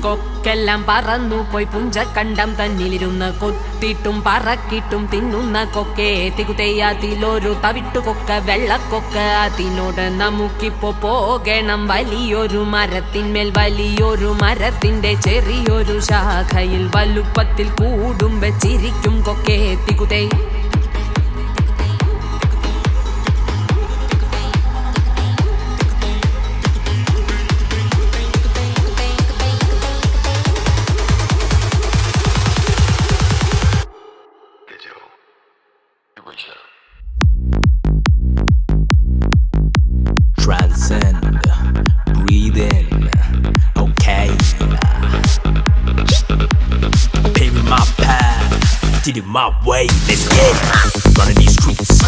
കൊക്കെല്ലാം പറന്നു പോയി പുഞ്ചക്കണ്ടം തന്നിലിരുന്ന് കൊത്തിട്ടും പറക്കിട്ടും തിന്നുന്ന കൊക്കെ തികുതെയ്യാതിലൊരു തവിട്ടുകൊക്ക വെള്ളക്കൊക്ക അതിനോട് നമുക്കിപ്പോ പോകണം വലിയൊരു മരത്തിന്മേൽ വലിയൊരു മരത്തിന്റെ ചെറിയൊരു ശാഖയിൽ വലുപ്പത്തിൽ കൂടും വെച്ചിരിക്കും കൊക്കെ തികുതേ Transcend, breathe in, okay. Paving my path, did it my way, let's get it. Running these streets,